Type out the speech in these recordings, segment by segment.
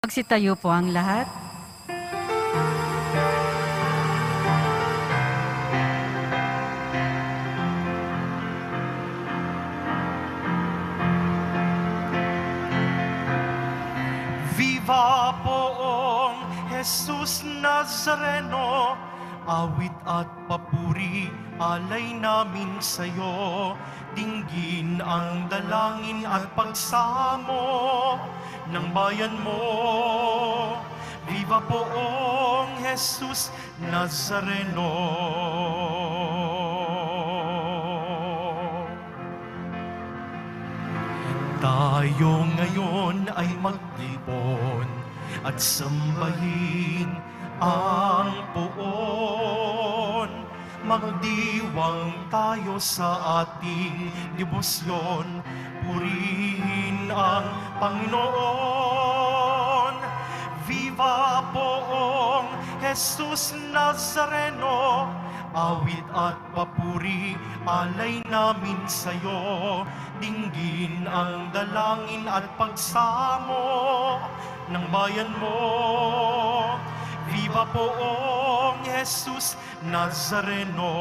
Magsitayo po ang lahat. Viva poong Jesus Nazareno, awit at papuri alay namin sa'yo. Dinggin ang dalangin at pagsamo ng bayan mo. Viva poong Jesus Nazareno. Tayo ngayon ay magtipon at sambahin ang poon. Magdiwang tayo sa ating debosyon, purihin ang Panginoon. Viva poong Jesus Nazareno, awit at papuri alay namin sa'yo. Dinggin ang dalangin at pagsamo ng bayan mo. Viva poong Jesus Nazareno.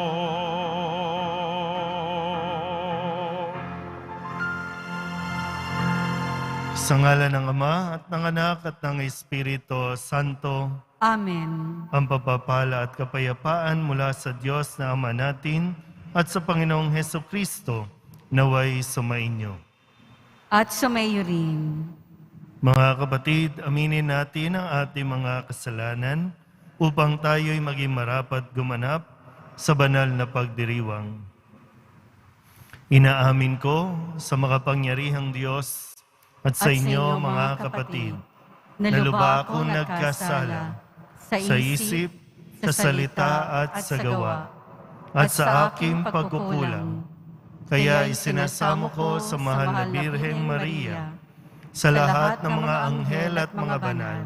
Sa ngalan ng Ama at ng Anak at ng Espiritu Santo. Amen. Ang pagpapala at kapayapaan mula sa Diyos na Ama natin at sa Panginoong Hesukristo naway sumainyo. At sumayo rin. Mga kapatid, aminin natin ang ating mga kasalanan upang tayo'y maging marapat gumanap sa banal na pagdiriwang. Inaamin ko sa makapangyarihang Diyos at sa inyo mga kapatid, na lubha akong nagkasala sa isip, sa salita at sa gawa, at sa aking pagkukulang. Kaya isinasamo ko sa mahal na Birheng Maria, sa lahat ng mga anghel at mga banal,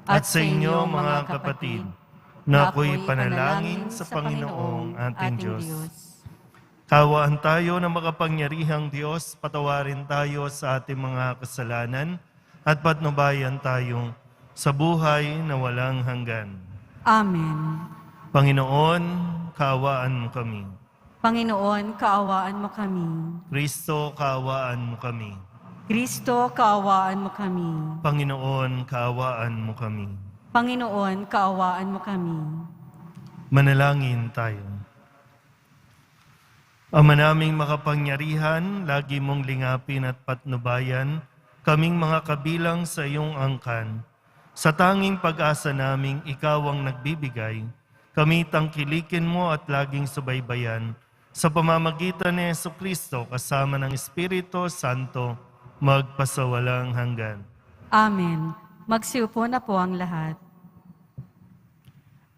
at sa inyo mga kapatid, na ako'y panalangin sa Panginoong ating Diyos. Kawaan tayo ng makapangyarihang Diyos, patawarin tayo sa ating mga kasalanan, at patnubayan tayo sa buhay na walang hanggan. Amen. Panginoon, kaawaan mo kami. Panginoon, kaawaan mo kami. Kristo, kaawaan mo kami. Kristo, kaawaan mo kami. Panginoon, kaawaan mo kami. Panginoon, kaawaan mo kami. Manalangin tayo. Ama naming makapangyarihan, lagi mong lingapin at patnubayan kaming mga kabilang sa iyong angkan. Sa tanging pag-asa naming ikaw ang nagbibigay, kami tangkilikin mo at laging subaybayan sa pamamagitan ni Jesucristo kasama ng Espiritu Santo, magpasawalang hanggan. Amen. Magsiupo na po ang lahat.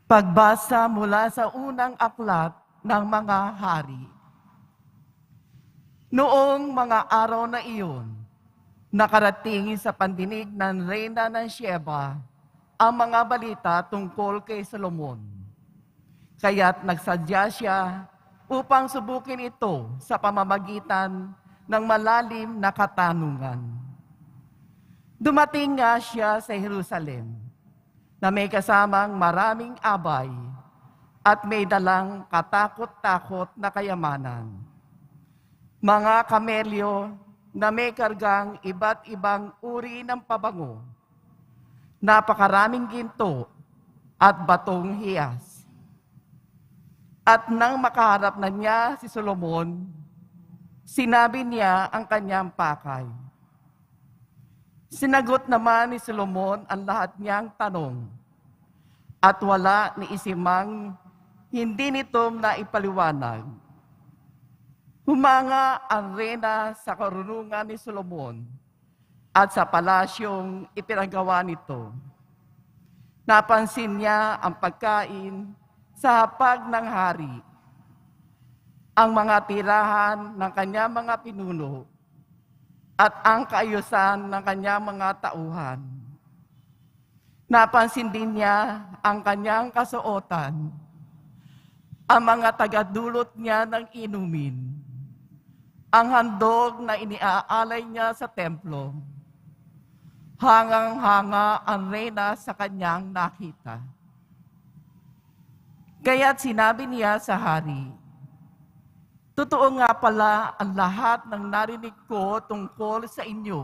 Pagbasa mula sa unang aklat ng mga hari. Noong mga araw na iyon, nakarating sa pandinig ng Reyna ng Sheba ang mga balita tungkol kay Solomon. Kaya't nagsadya siya upang subukin ito sa pamamagitan ng malalim na katanungan. Dumating nga siya sa Jerusalem na may kasamang maraming abay at may dalang katakot-takot na kayamanan. Mga kamelyo na may kargang iba't ibang uri ng pabango, napakaraming ginto at batong hiyas. At nang makaharap na niya si Solomon, sinabi niya ang kanyang pakay. Sinagot naman ni Solomon ang lahat niyang tanong, at wala ni isimang hindi nito naipaliwanag. Humanga ang reyna sa karunungan ni Solomon at sa palasyong ipinagawa nito. Napansin niya ang pagkain sa hapag ng hari, ang mga tirahan ng kanyang mga pinuno, at ang kaayusan ng kanyang mga tauhan. Napansin din niya ang kanyang kasuotan, ang mga tagadulot niya ng inumin, ang handog na iniaalay niya sa templo, Hangang-hanga ang reyna sa kanyang nakita. Kaya't sinabi niya sa hari, "Totoo nga pala ang lahat ng narinig ko tungkol sa inyo.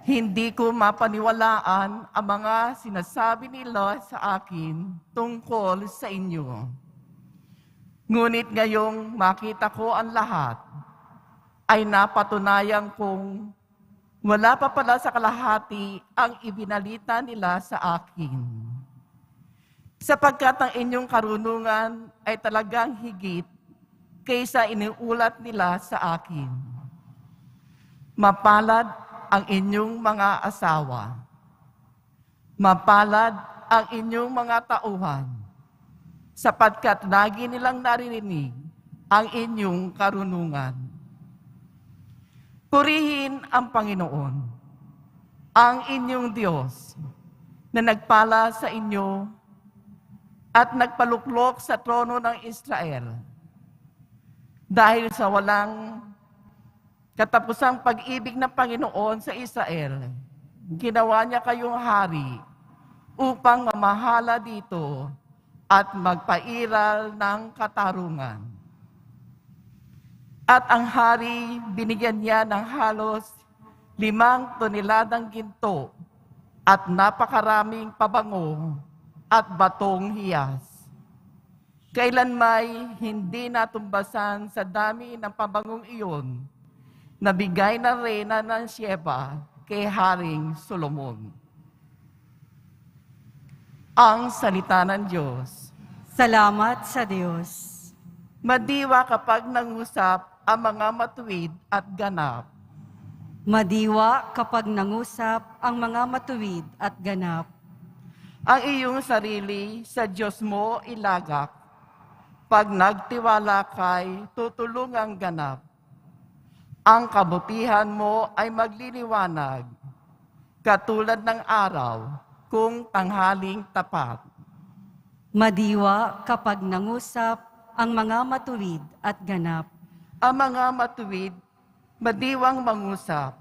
Hindi ko mapaniwalaan ang mga sinasabi nila sa akin tungkol sa inyo. Ngunit ngayong makita ko ang lahat, ay napatunayan kong wala pa pala sa kalahati ang ibinalita nila sa akin. Sapagkat ang inyong karunungan ay talagang higit kaysa iniulat nila sa akin. Mapalad ang inyong mga asawa. Mapalad ang inyong mga tauhan, sapagkat lagi nilang naririnig ang inyong karunungan. Purihin ang Panginoon, ang inyong Diyos, na nagpala sa inyo at nagpaluklok sa trono ng Israel. Dahil sa walang katapusang pag-ibig ng Panginoon sa Israel, ginawa niya kayong hari upang mamahala dito at magpairal ng katarungan. At ang hari, binigyan niya ng halos 5 toneladang ginto at napakaraming pabango at batong hiyas. Kailanmay hindi natumbasan sa dami ng pabangong iyon na bigay ng reyna ng Sheba kay Haring Solomon. Ang salita ng Diyos. Salamat sa Diyos. Madiwa kapag nangusap ang mga matuwid at ganap. Madiwa kapag nangusap ang mga matuwid at ganap. Ang iyong sarili sa Diyos mo ilagak. Pag nagtiwala kay tutulungang ganap. Ang kabutihan mo ay magliliwanag, katulad ng araw kung tanghaling tapat. Madiwa kapag nangusap ang mga matuwid at ganap. Ang mga matuwid, madiwang mangusap,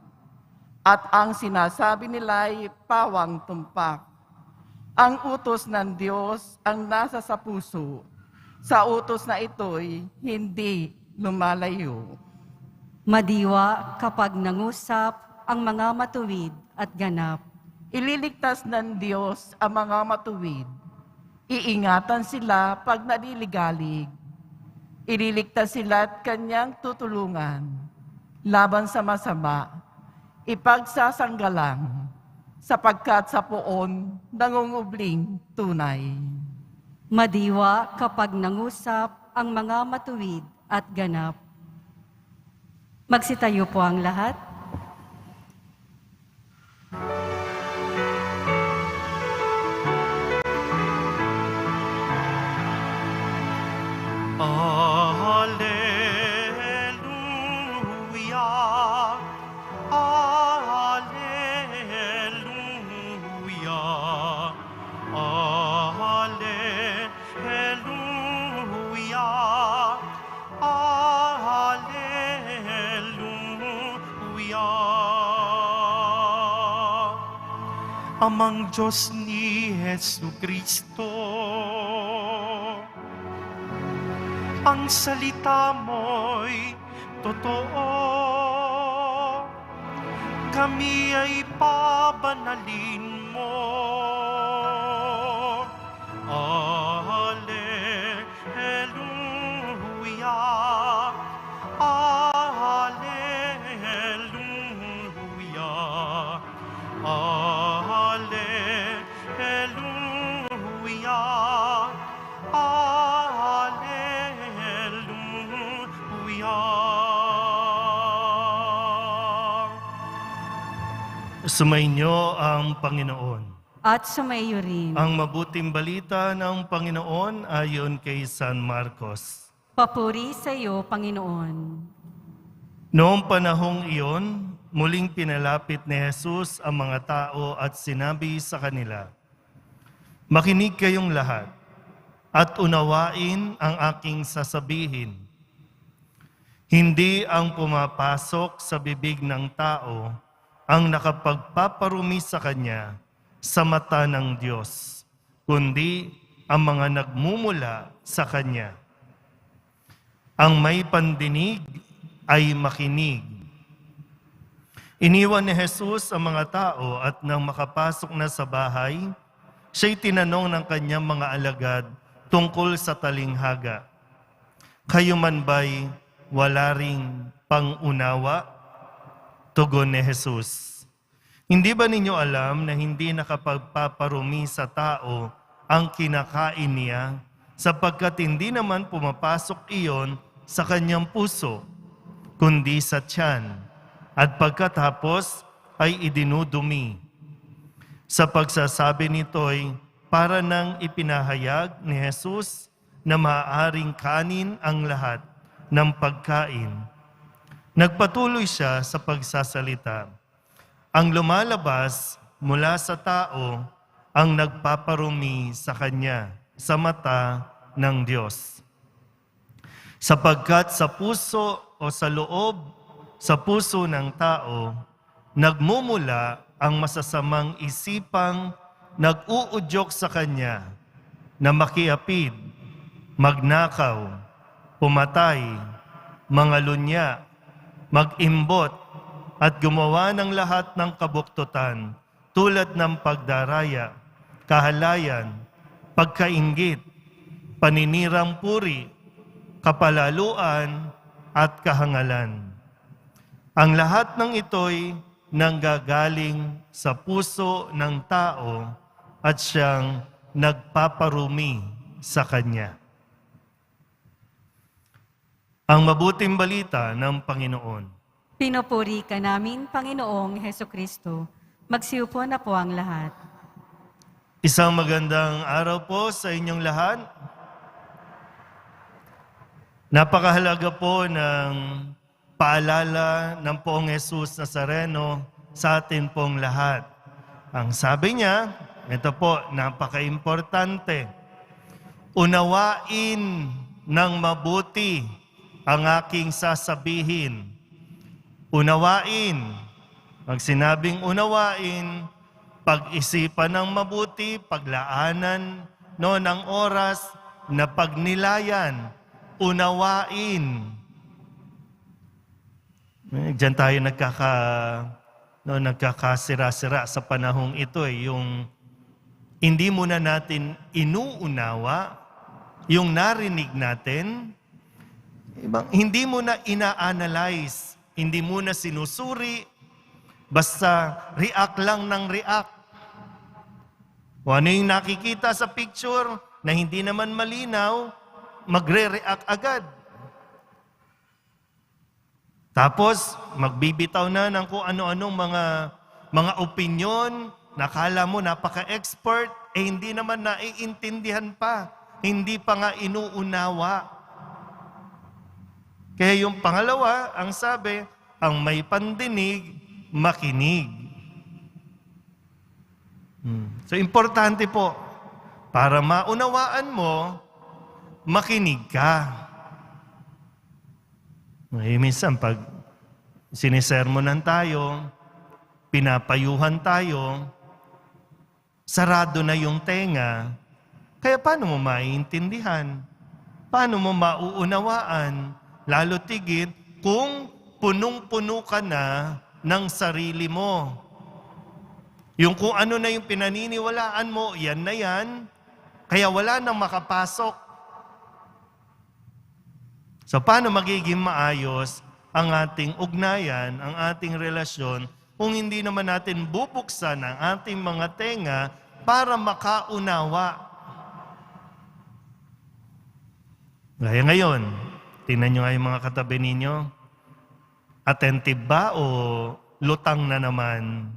at ang sinasabi nila'y pawang tumpak. Ang utos ng Diyos ang nasa sa puso. Sa utos na ito'y hindi lumalayo. Madiwa kapag nangusap ang mga matuwid at ganap. Ililigtas ng Diyos ang mga matuwid. Iingatan sila pag naliligalig. Ililigtas sila at kanyang tutulungan. Laban sa masama, ipagsasanggalang, sapagkat sa poon nangungubling tunay. Madiwa kapag nangusap ang mga matuwid at ganap. Magsitayo po ang lahat. Alleluia, Alleluia, Alleluia, Alleluia. Amang Diyos ni Jesucristo, ang salita mo'y totoo. Kami ay pabanalin mo. Alleluia, Alleluia, Alleluia, Sumainyo ang Panginoon. At sumaiyo rin. Ang mabuting balita ng Panginoon ayon kay San Marcos. Papuri sa iyo, Panginoon. Noong panahong iyon, muling pinalapit ni Jesus ang mga tao at sinabi sa kanila, "Makinig kayong lahat at unawain ang aking sasabihin. Hindi ang pumapasok sa bibig ng tao ang nakapagpaparumi sa kanya sa mata ng Diyos, kundi ang mga nagmumula sa kanya. Ang may pandinig ay makinig. Iniwan ni Jesus ang mga tao at nang makapasok na sa bahay, siya'y tinanong ng kanyang mga alagad tungkol sa talinghaga. Kayo man ba'y wala ring pangunawa? Tugon ni Jesus. Hindi ba ninyo alam na hindi nakapagpaparumi sa tao ang kinakain niya, sapagkat hindi naman pumapasok iyon sa kanyang puso, kundi sa tiyan, at pagkatapos ay idinudumi. Sa pagsasabi nito'y para nang ipinahayag ni Jesus na maaaring kanin ang lahat ng pagkain. Nagpatuloy siya sa pagsasalita. Ang lumalabas mula sa tao ang nagpaparumi sa kanya sa mata ng Diyos. Sapagkat sa puso o sa loob, sa puso ng tao, nagmumula ang masasamang isipang nag-uudyok sa kanya na makiapid, magnakaw, pumatay, mangalunya, mag-imbot, at gumawa ng lahat ng kabuktutan tulad ng pagdaraya, kahalayan, pagkainggit, paninirang puri, kapalaluan, at kahangalan. Ang lahat ng ito'y nanggagaling sa puso ng tao at siyang nagpaparumi sa kanya. Ang mabuting balita ng Panginoon. Pinupuri ka namin, Panginoong Hesukristo. Magsiupo na po ang lahat. Isang magandang araw po sa inyong lahat. Napakahalaga po ng paalala ng Poong Jesus Nazareno sa atin pong lahat. Ang sabi niya, ito po, napaka-importante. Unawain ng mabuti ang aking sasabihin. Unawain. Pag sinabing unawain, pag-isipan ng mabuti, paglaanan ng oras na pagnilayan, unawain. Diyan tayo nagkakasira-sira sa panahong ito yung hindi muna natin inuunawa, yung narinig natin, hindi mo na ina-analyze, hindi mo na sinusuri, basta react lang ng react. O ano yung nakikita sa picture na hindi naman malinaw, magre-react agad. Tapos, magbibitaw na ng kung ano-anong mga opinyon, nakala mo napaka-expert, hindi naman naiintindihan pa, hindi pa nga inuunawa. Kaya yung pangalawa, ang sabi, ang may pandinig, makinig. So, importante po, para maunawaan mo, makinig ka. Minsan, pag sinisermonan tayo, pinapayuhan tayo, sarado na yung tenga, kaya paano mo maiintindihan? Paano mo mauunawaan? Lalo tigit kung punong-puno ka na ng sarili mo. Yung kung ano na yung pinaniniwalaan mo, yan na yan, kaya wala nang makapasok. So, paano magiging maayos ang ating ugnayan, ang ating relasyon, kung hindi naman natin bubuksan ang ating mga tenga para makaunawa? Gaya ngayon, tingnan nyo nga yung mga katabi ninyo. Attentive ba o lutang na naman?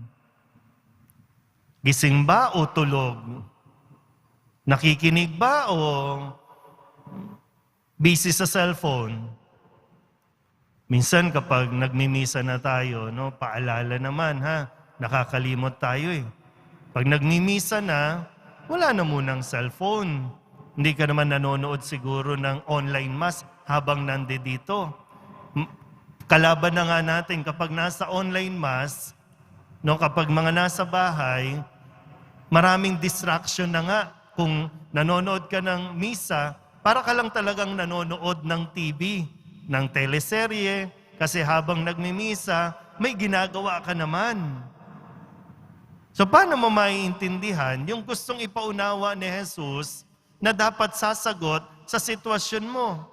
Gising ba o tulog? Nakikinig ba o busy sa cellphone? Minsan kapag nagmimisa na tayo, paalala naman nakakalimot tayo eh. Pag nagmimisa na, wala na munang cellphone. Hindi ka naman nanonood siguro ng online mass habang nandito. Kalaban na nga natin kapag nasa online mass, no, kapag mga nasa bahay, maraming distraction na nga. Kung nanonood ka ng misa, para ka lang talagang nanonood ng TV, ng teleserye, kasi habang nagmimisa, may ginagawa ka naman. So paano mo maiintindihan yung gustong ipaunawa ni Jesus na dapat sasagot sa sitwasyon mo?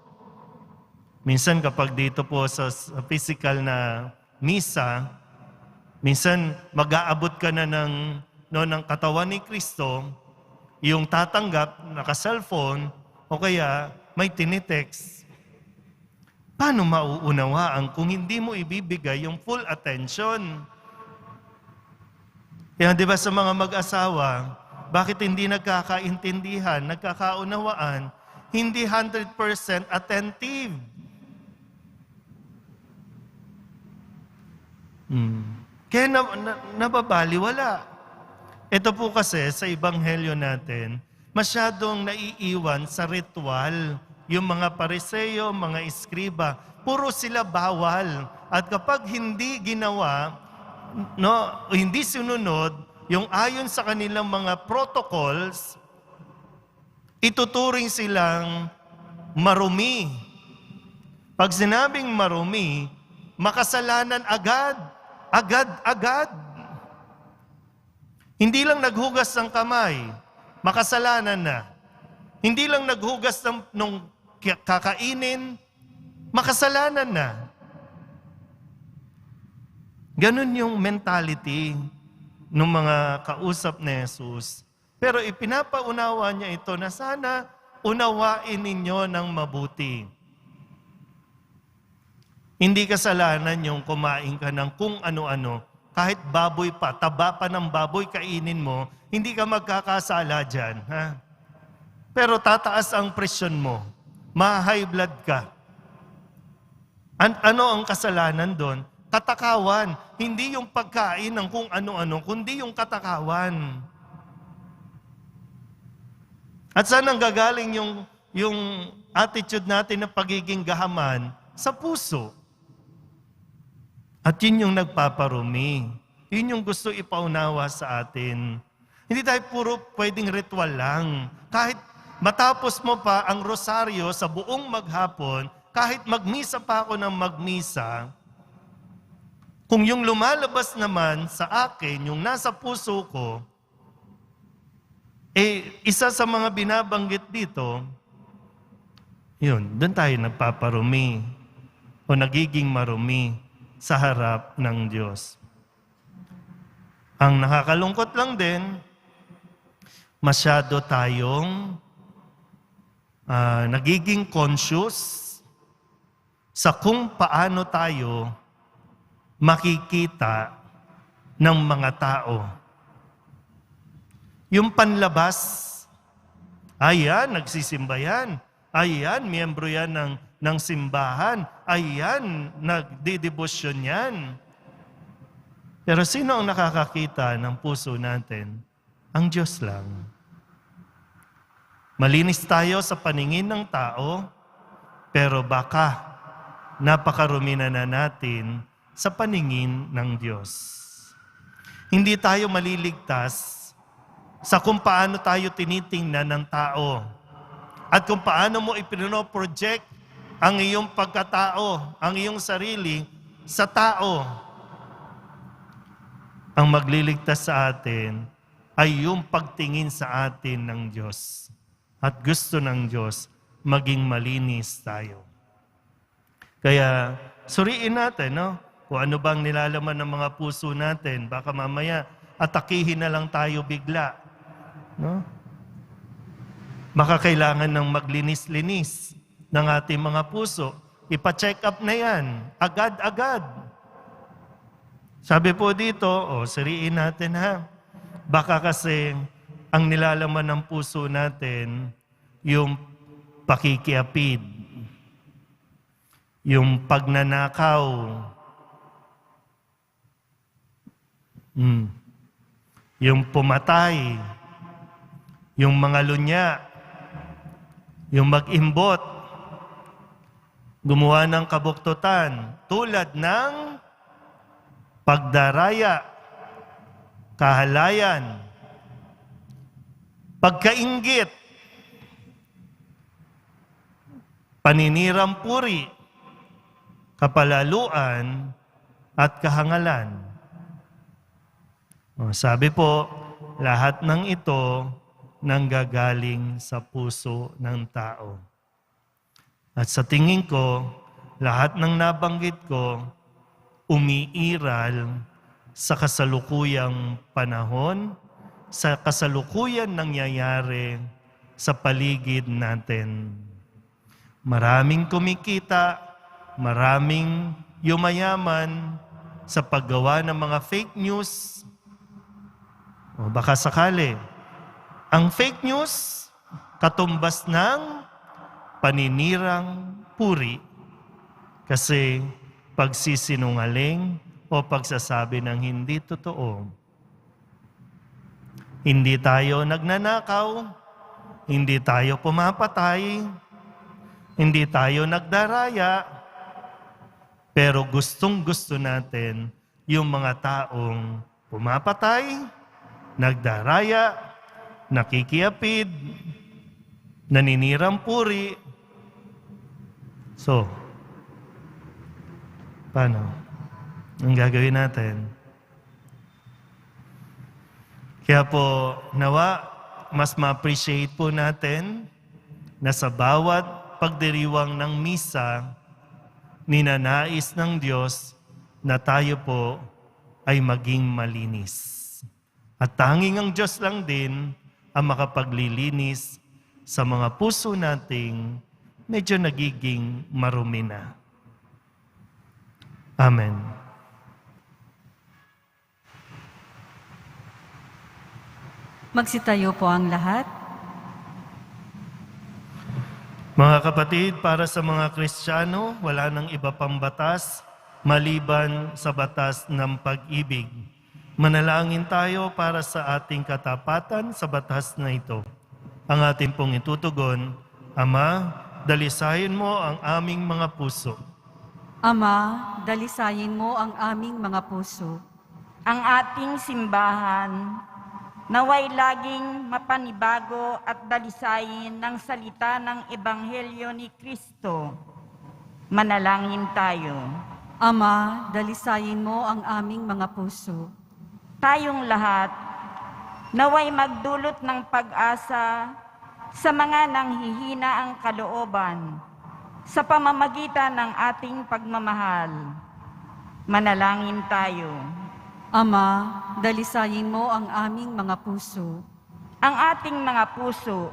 Minsan kapag dito po sa physical na misa, minsan mag-aabot ka na ng katawan ni Kristo, yung tatanggap, naka-cellphone, o kaya may tinitext. Paano mauunawaan kung hindi mo ibibigay yung full attention? Kaya di ba sa mga mag-asawa, bakit hindi nagkakaintindihan, nagkakaunawaan, hindi 100% attentive? Kaya nababaliwala. Ito po kasi sa Ebanghelyo natin, masyadong naiiwan sa ritual. Yung mga Pariseo, mga Iskriba, puro sila bawal. At kapag hindi ginawa, hindi sinunod, yung ayon sa kanilang mga protocols, ituturing silang marumi. Pag sinabing marumi, makasalanan agad. Agad. Hindi lang naghugas ng kamay, makasalanan na. Hindi lang naghugas ng kakainin, makasalanan na. Ganun yung mentality ng mga kausap ni Jesus. Pero ipinapaunawa niya ito na sana unawain ninyo ng mabuti. Hindi kasalanan yung kumain ka ng kung ano-ano. Kahit baboy pa, taba pa ng baboy kainin mo, hindi ka magkakasala dyan. Ha? Pero tataas ang presyon mo. Ma-high blood ka. Ano ang kasalanan doon? Katakawan. Hindi yung pagkain ng kung ano-ano, kundi yung katakawan. At saan ang gagaling yung attitude natin na pagiging gahaman? Sa puso. At yun yung nagpaparumi. Yun yung gusto ipaunawa sa atin. Hindi tayo puro pwedeng ritual lang. Kahit matapos mo pa ang rosaryo sa buong maghapon, kahit magmisa pa ako ng magmisa, kung yung lumalabas naman sa akin, yung nasa puso ko, isa sa mga binabanggit dito, yun, doon tayo nagpaparumi o nagiging marumi sa harap ng Diyos. Ang nakakalungkot lang din, masyado tayong nagiging conscious sa kung paano tayo makikita ng mga tao. Yung panlabas, ayan, nagsisimba yan. Ayan, miyembro yan ng simbahan. Ayan, nagdidebosyon yan. Pero sino ang nakakakita ng puso natin? Ang Diyos lang. Malinis tayo sa paningin ng tao, pero baka napakarumi na natin sa paningin ng Diyos. Hindi tayo maliligtas sa kung paano tayo tinitingnan ng tao at kung paano mo ipinoproject ang iyong pagkatao, ang iyong sarili sa tao. Ang magliligtas sa atin ay yung pagtingin sa atin ng Diyos. At gusto ng Diyos maging malinis tayo. Kaya suriin natin, no? Kung ano bang nilalaman ng mga puso natin. Baka mamaya atakihin na lang tayo bigla. No? Baka kailangan ng maglinis-linis ng ating mga puso. Ipa-check up na yan. Agad-agad. Sabi po dito, suriin natin ha. Baka kasi ang nilalaman ng puso natin, yung pakikiapid, yung pagnanakaw, yung pumatay, yung mga lunya, yung mag-imbot, gumawa ng kabuktutan, tulad ng pagdaraya, kahalayan, pagkainggit, paninirang puri, kapalaluan, at kahangalan. Sabi po, lahat ng ito nanggagaling sa puso ng tao. At sa tingin ko, lahat ng nabanggit ko, umiiral sa kasalukuyang panahon, sa kasalukuyan nangyayari sa paligid natin. Maraming kumikita, maraming yumayaman sa paggawa ng mga fake news. O baka sakali, ang fake news katumbas ng paninirang puri. Kasi pagsisinungaling o pagsasabi ng hindi totoo. Hindi tayo nagnanakaw, hindi tayo pumapatay, hindi tayo nagdaraya, pero gustong-gusto natin yung mga taong pumapatay, nagdaraya, nakikiapid, naninirang puri. So, paano? Ang gagawin natin? Kaya po, nawa, mas ma-appreciate po natin na sa bawat pagdiriwang ng misa, ninanais ng Diyos na tayo po ay maging malinis. At tanging ang Diyos lang din ang makapaglilinis sa mga puso nating medyo nagiging marumi na. Amen. Magsitayo po ang lahat. Mga kapatid, para sa mga Kristiyano, wala nang iba pang batas maliban sa batas ng pag-ibig. Manalangin tayo para sa ating katapatan sa batas na ito. Ang ating pong itutugon, Ama, dalisayin mo ang aming mga puso. Ama, dalisayin mo ang aming mga puso. Ang ating simbahan, naway laging mapanibago at dalisayin ng salita ng Ebanghelyo ni Kristo. Manalangin tayo. Ama, dalisayin mo ang aming mga puso. Tayong lahat, naway magdulot ng pag-asa sa mga nanghihina ang kalooban sa pamamagitan ng ating pagmamahal. Manalangin tayo. Ama, dalisayin mo ang aming mga puso. Ang ating mga puso,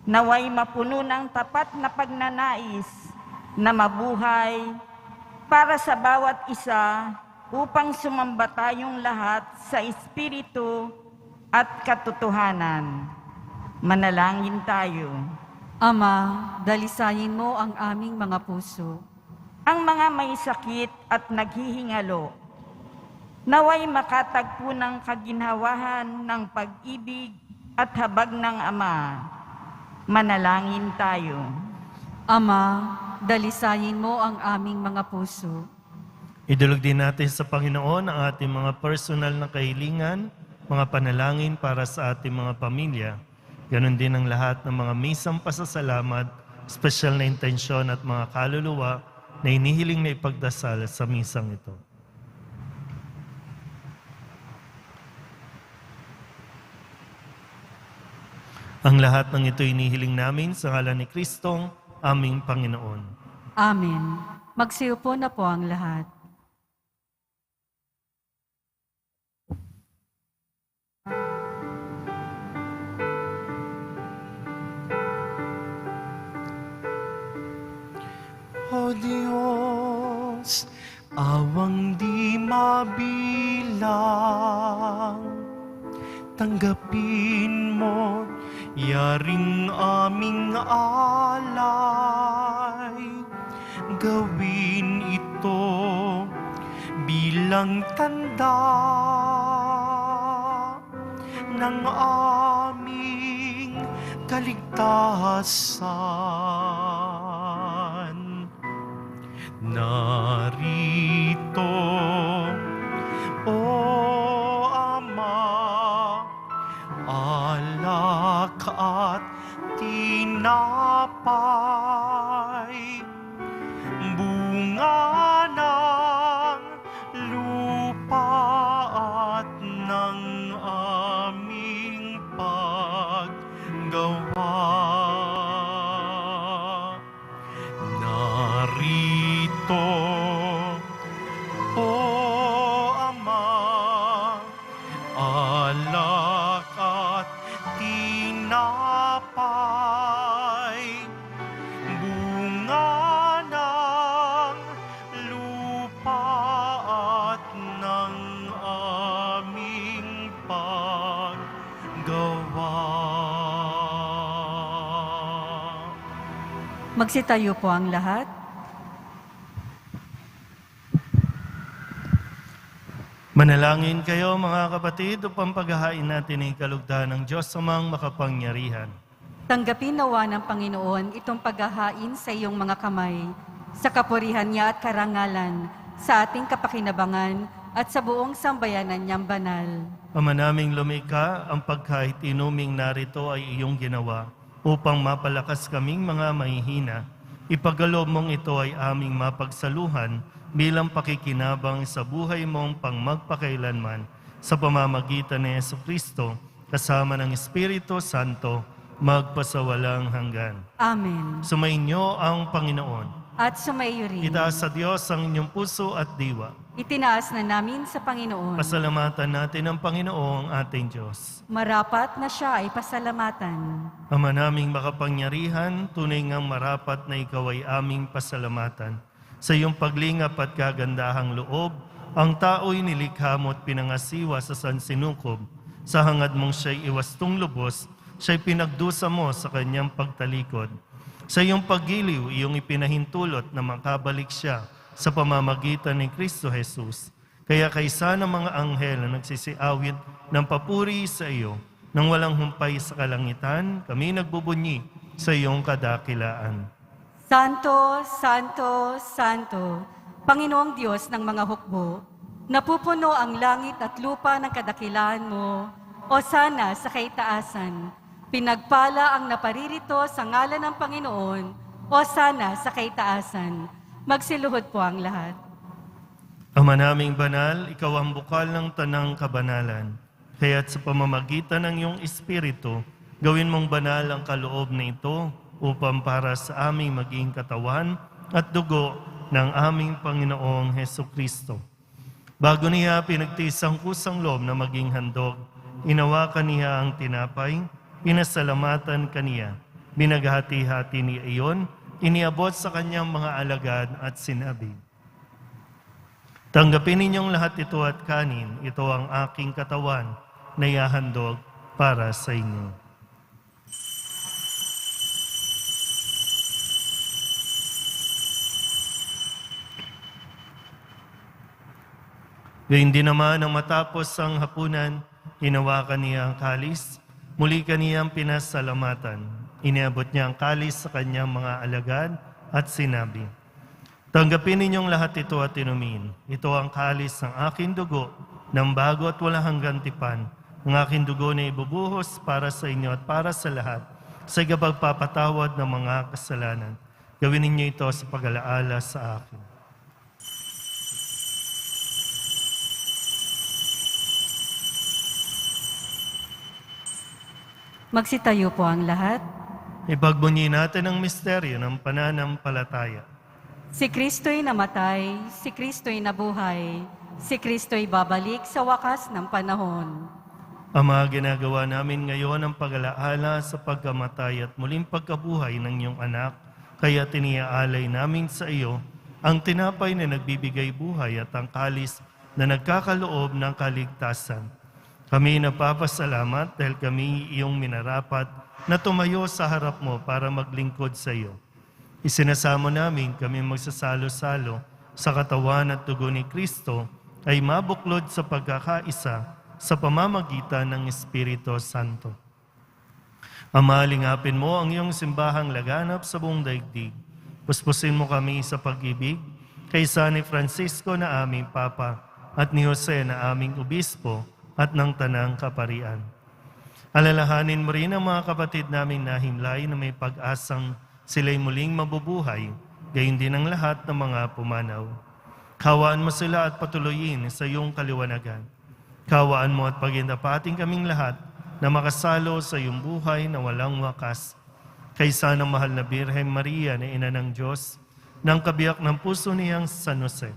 naway mapuno ng tapat na pagnanais na mabuhay para sa bawat isa upang sumamba tayong lahat sa Espiritu at katotohanan. Manalangin tayo. Ama, dalisayin mo ang aming mga puso. Ang mga may sakit at naghihingalo, naway makatagpo ng kaginhawahan ng pag-ibig at habag ng Ama. Manalangin tayo. Ama, dalisayin mo ang aming mga puso. Idulog din natin sa Panginoon ang ating mga personal na kahilingan, mga panalangin para sa ating mga pamilya. Ganon din ang lahat ng mga misang pasasalamat, special na intensyon at mga kaluluwa na inihiling na ipagdasal sa misang ito. Ang lahat ng ito inihiling namin sa ngalan ni Kristong aming Panginoon. Amen. Magsiupo na po ang lahat. O Diyos, awang di mabilang, tanggapin mo yaring aming alay. Gawin ito bilang tanda ng aming kaligtasan. Narito, O Ama, alak at tinapay, bunga ng lupa at ng aming paggawa. Narito, O Ama, alak at tinapay, bunga ng lupa at ng aming paggawa. Magsitayo po ang lahat. Manalangin kayo mga kapatid upang paghahain natin ay kalugdan ng Diyos amang makapangyarihan. Tanggapin nawa ng Panginoon itong paghahain sa iyong mga kamay, sa kapurihan niya at karangalan, sa ating kapakinabangan at sa buong sambayanan niyang banal. Ama naming lumikha, ang pagkahit inuming narito ay iyong ginawa upang mapalakas kaming mga mahihina. Ipagkaloob mong ito ay aming mapagsaluhan bilang pakikinabang sa buhay mong pangmagpakailanman sa pamamagitan ni Jesucristo kasama ng Espiritu Santo magpasawalang hanggan. Amen. Sumainyo ang Panginoon. At sumaiyo rin. Itaas sa Diyos ang inyong puso at diwa. Itinaas na namin sa Panginoon. Pasalamatan natin ang Panginoong ating Diyos. Marapat na siya ay pasalamatan. Ama naming makapangyarihan, tunay ngang marapat na ikaw ay aming pasalamatan. Sa iyong paglingap at kagandahang loob, ang tao'y nilikha mo at pinangasiwa sa sansinukob. Sa hangad mong siya'y iwastong lubos, siya'y pinagdusa mo sa kanyang pagtalikod. Sa iyong paggiliw, iyong ipinahintulot na makabalik siya sa pamamagitan ni Kristo Jesus. Kaya kaysa ng mga anghel na nagsisiawit ng papuri sa iyo, nang walang humpay sa kalangitan, kami nagbubunyi sa iyong kadakilaan. Santo, Santo, Santo, Panginoong Diyos ng mga hukbo, napupuno ang langit at lupa ng kadakilaan mo, o sana sa kaitaasan. Pinagpala ang naparirito sa ngalan ng Panginoon, o sana sa kaitaasan. Magsiluhod po ang lahat. Ama naming banal, ikaw ang bukal ng tanang kabanalan. Kaya't sa pamamagitan ng iyong Espiritu, gawin mong banal ang kaloob na ito upang para sa aming maging katawan at dugo ng aming Panginoong Hesukristo. Bago niya pinagtiis ang kusang loob na maging handog, inawakan niya ang tinapay, pinasalamatan kaniya, binaghati-hati niya iyon, iniabot sa kanyang mga alagad at sinabi, "Tanggapin ninyong lahat ito at kanin, ito ang aking katawan na ihahandog para sa inyo." Gayun din naman nang matapos ang hapunan, hinawakan niya ang kalis, muli kaniyang pinasalamatan. Iniabot niya ang kalis sa kanyang mga alagad at sinabi, "Tanggapin ninyong lahat ito at inumin. Ito ang kalis ng aking dugo, ng bago at walang hanggang tipan. Ang aking dugo na ibubuhos para sa inyo at para sa lahat, sa ikapagpapatawad ng mga kasalanan. Gawin ninyo ito sa pag-alaala sa akin." Magsitayo po ang lahat. Ipagbunyi natin ang misteryo ng pananampalataya. Si Kristo'y namatay, si Kristo'y nabuhay, si Kristo'y babalik sa wakas ng panahon. Ama, ginagawa namin ngayon ang pag-alaala sa pagkamatay at muling pagkabuhay ng iyong anak, kaya tiniaalay namin sa iyo ang tinapay na nagbibigay buhay at ang kalis na nagkakaloob ng kaligtasan. Kami napapasalamat dahil kami iyong minarapat na tumayo sa harap mo para maglingkod sa iyo. Isinasamo namin kami magsasalo-salo sa katawan at dugo ni Kristo ay mabuklod sa pagkakaisa sa pamamagitan ng Espiritu Santo. Ama, lingapin mo ang iyong simbahang laganap sa buong daigdig. Puspusin mo kami sa pag-ibig, kaysa ni Francisco na aming Papa at ni Jose na aming Obispo at ng Tanang Kaparian. Alalahanin mo rin ang mga kapatid naming nahimlay na may pag-asang sila'y muling mabubuhay, gayon din ang lahat ng mga pumanaw. Kawaan mo sila at patuloyin sa iyong kaliwanagan. Kawaan mo at pagindapating kaming lahat na makasalo sa iyong buhay na walang wakas. Kaysa ng mahal na Birhen Maria na Ina ng Diyos, ng kabiyak ng puso niyang San Jose,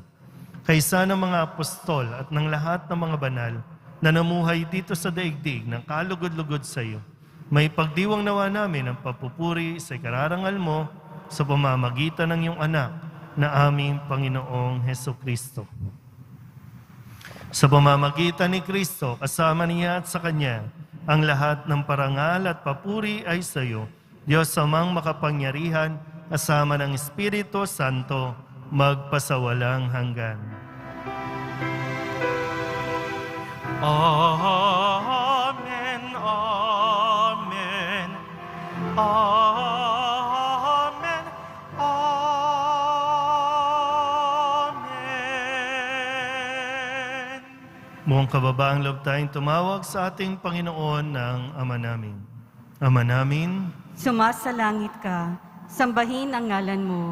kaysa ng mga apostol at ng lahat ng mga banal na namuhay dito sa daigdig ng kalugod-lugod sa iyo, may pagdiwang nawa namin ang papupuri sa ikararangal mo sa pamamagitan ng iyong anak na aming Panginoong Hesukristo. Sa pamamagitan ni Kristo, kasama niya at sa Kanya, ang lahat ng parangal at papuri ay sa iyo, Diyos amang makapangyarihan, kasama ng Espiritu Santo, magpasawalang hanggan. Amen, amen, amen, amen. Mukhang kababaang loob tayong tumawag sa ating Panginoon ng Ama namin. Ama namin, Sumasalangit ka, sambahin ang ngalan mo,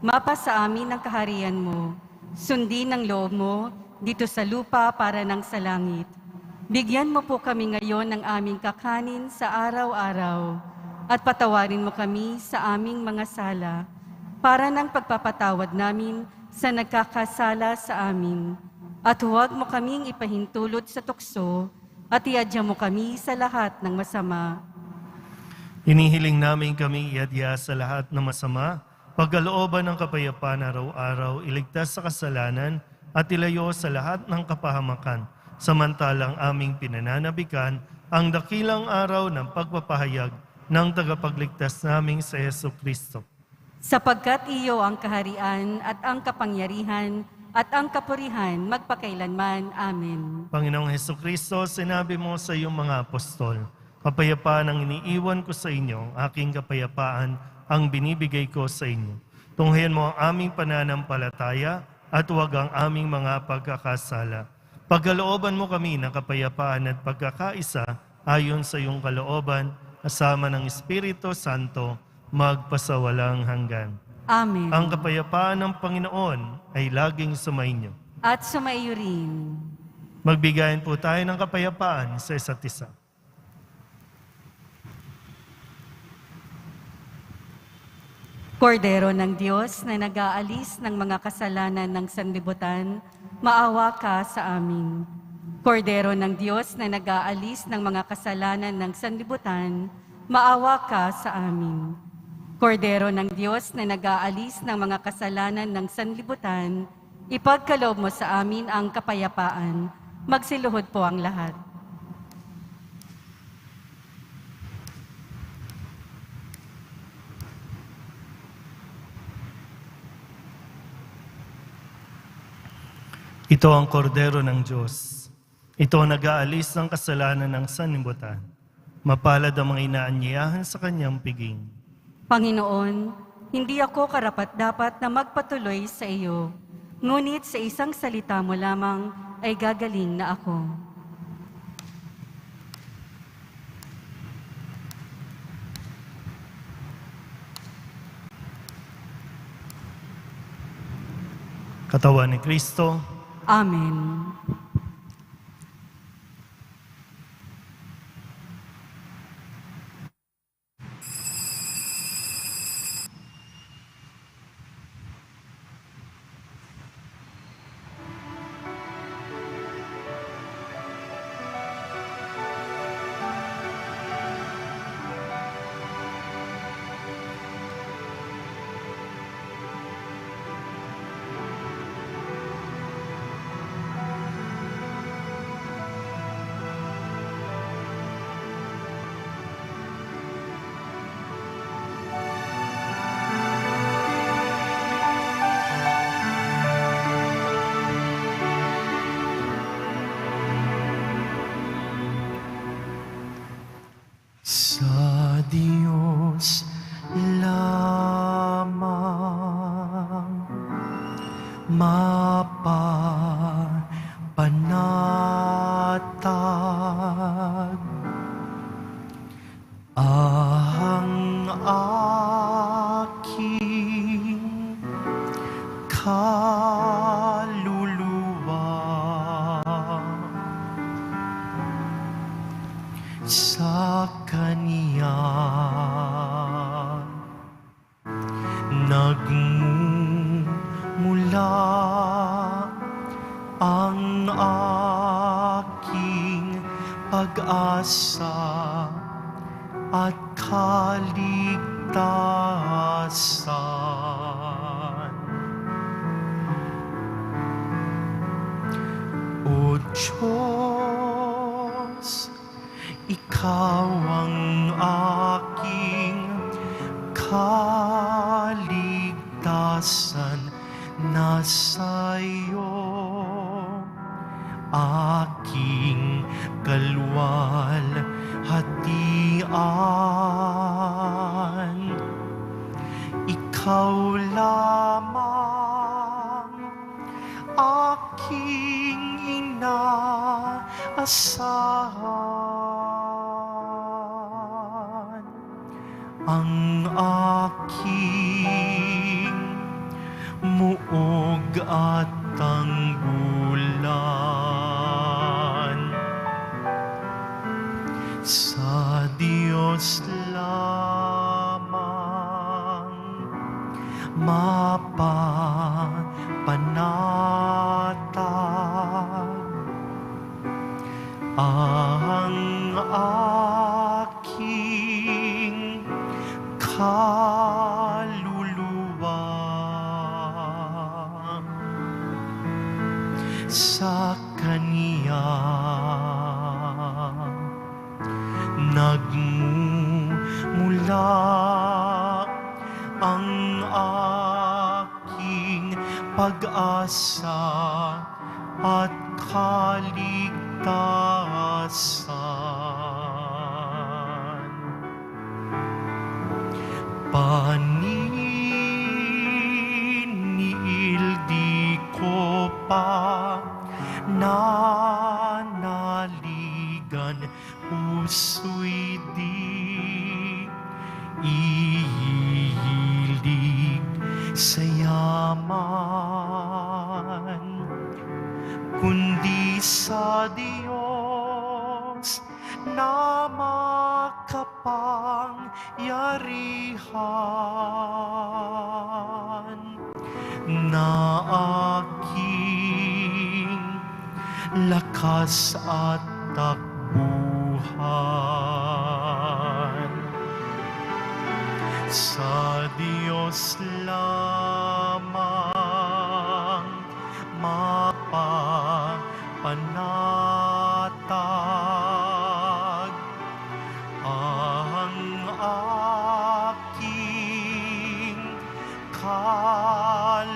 mapa sa amin ang kaharian mo, sundin ang loob mo dito sa lupa para ng sa langit. Bigyan mo po kami ngayon ng aming kakanin sa araw-araw at patawarin mo kami sa aming mga sala para ng pagpapatawad namin sa nagkakasala sa amin. At huwag mo kaming ipahintulot sa tukso at iadya mo kami sa lahat ng masama. hinihiling namin kami iadya sa lahat ng masama, pagkalooban ng kapayapaan araw-araw, iligtas sa kasalanan at ilayo sa lahat ng kapahamakan, samantalang aming pinananabikan ang dakilang araw ng pagpapahayag ng tagapagligtas naming sa Jesucristo. Sapagkat iyo ang kaharian at ang kapangyarihan at ang kapurihan magpakailanman. Amen. Panginoong Jesucristo, sinabi mo sa iyong mga apostol, kapayapaan ang iniiwan ko sa inyo, aking kapayapaan ang binibigay ko sa inyo. Tunghayan mo ang aming pananampalataya at huwag ang aming mga pagkakasala. Pagkalooban mo kami ng kapayapaan at pagkakaisa ayon sa iyong kalooban, kasama ng Espiritu Santo, magpasawalang hanggan. Amen. Ang kapayapaan ng Panginoon ay laging sumainyo. At sumaiyo rin. Magbigayan po tayo ng kapayapaan sa isa't isa. Kordero ng Diyos na nag-aalis ng mga kasalanan ng sanlibutan, maawa ka sa amin. Kordero ng Diyos na nag-aalis ng mga kasalanan ng sanlibutan, maawa ka sa amin. Kordero ng Diyos na nag-aalis ng mga kasalanan ng sanlibutan, ipagkaloob mo sa amin ang kapayapaan. Magsiluhod po ang lahat. Ito ang kordero ng Diyos. Ito ang nag-aalis ng kasalanan ng sanlibutan. Mapalad ang mga inaanyayahan sa kanyang piging. Panginoon, hindi ako karapat-dapat na magpatuloy sa iyo, ngunit sa isang salita mo lamang ay gagaling na ako. Katawan ni Kristo, Amen. Sa Diyos lamang mapapanatag ang aking kaluluwa sa Kanya nagmumula ang aking pag-asa at kaligtasan. O Diyos, Ikaw ang aking kaligtasan, nasa iyo aking kalwalhatian. Ikaw lamang aking inaasahan, ang aking muog at tanggulan. Sa Diyos lamang mapapanatag ang aking kaluluwa. Sa Kanya nagmumula ang aking pag-asa at kaligtasan. Paniniil di ko pa nanaligan, puso'y di ihilig sa yaman, kundi sa Diyos na makapangyarihan, na aking lakas at takbuhan. Sa Diyos lamang mapapanatag ang aking kaluluwa.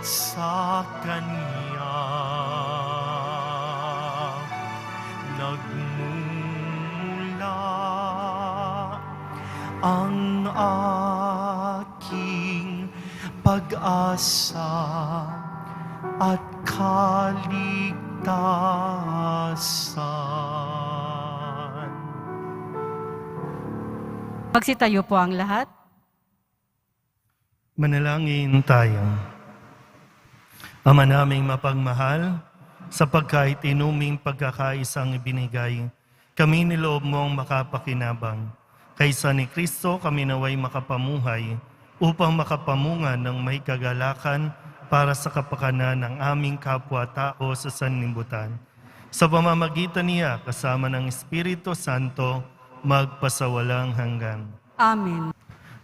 Sa Kanya nagmumula ang aking pag-asa at kaligtasan. Magsitayo po ang lahat. Manalangin tayo. Ama naming mapagmahal, sa pagkaitinuming pagkakaisang ibinigay, kami niloob mong makapakinabang. Kaysa ni Kristo kami naway makapamuhay upang makapamunga ng may kagalakan para sa kapakanan ng aming kapwa-tao sa sanlibutan. Sa pamamagitan niya, kasama ng Espiritu Santo, magpasawalang hanggan. Amen.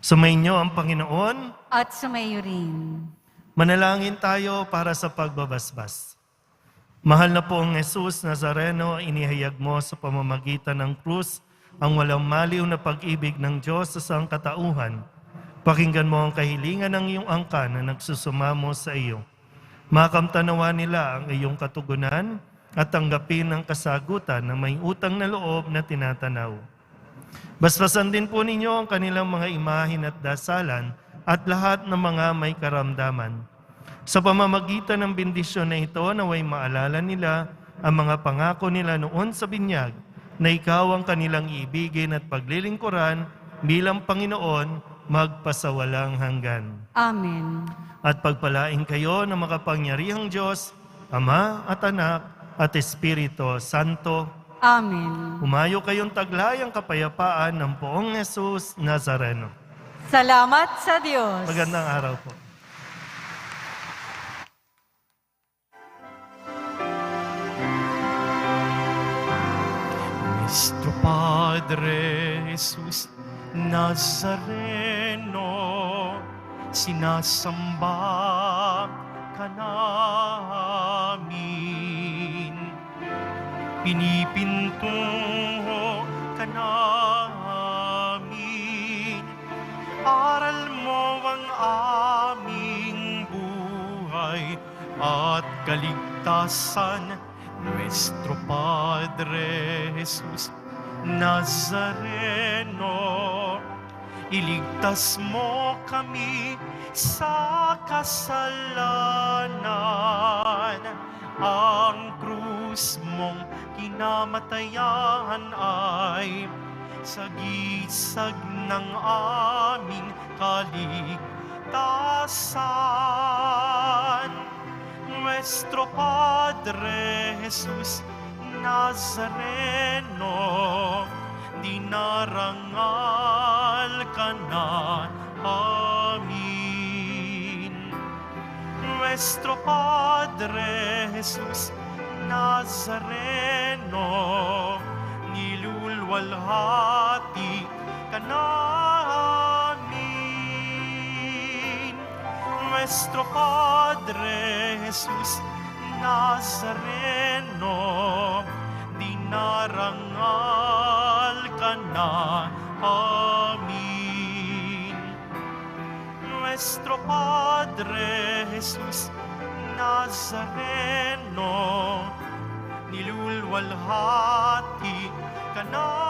Sumainyo ang Panginoon. At sumayo rin. Manalangin tayo para sa pagbabasbas. Mahal na poong Jesus Nazareno, inihayag mo sa pamamagitan ng krus ang walang maliw na pag-ibig ng Diyos sa sangkatauhan. Pakinggan mo ang kahilingan ng iyong angkan na nagsusumamo sa iyo. Makamtanawa nila ang iyong katugunan at tanggapin ang kasagutan na may utang na loob na tinatanaw. Basbasan din po ninyo ang kanilang mga imahin at dasalan at lahat ng mga may karamdaman. Sa pamamagitan ng bendisyon na ito, naway maalala nila ang mga pangako nila noon sa binyag na ikaw ang kanilang iibigin at paglilingkuran bilang Panginoon magpasawalang hanggan. Amen. At pagpalain kayo ng makapangyarihang Diyos, Ama at Anak at Espiritu Santo. Amen. Humayo kayong taglayang kapayapaan ng Poong Jesus Nazareno. Salamat sa Diyos. Magandang araw po. Nuestro Padre Jesus Nazareno, sinasamba ka namin. Pinipinto ka namin. Aral mo ang aming buhay at kaligtasan. Nuestro Padre Jesus Nazareno, iligtas mo kami sa kasalanan. Ang krus mong kinamatayan ay sagisag ng aming kaligtasan. Nuestro Padre Jesus Nazareno, dinarangal ka na amin. Nuestro Padre Jesus Nazareno, nilulwalhati ka namin. Nuestro Padre Jesus Nazareno, dinarangal ka na amin. Nuestro Padre Jesus Nazareno, nilulwalhati ka namin.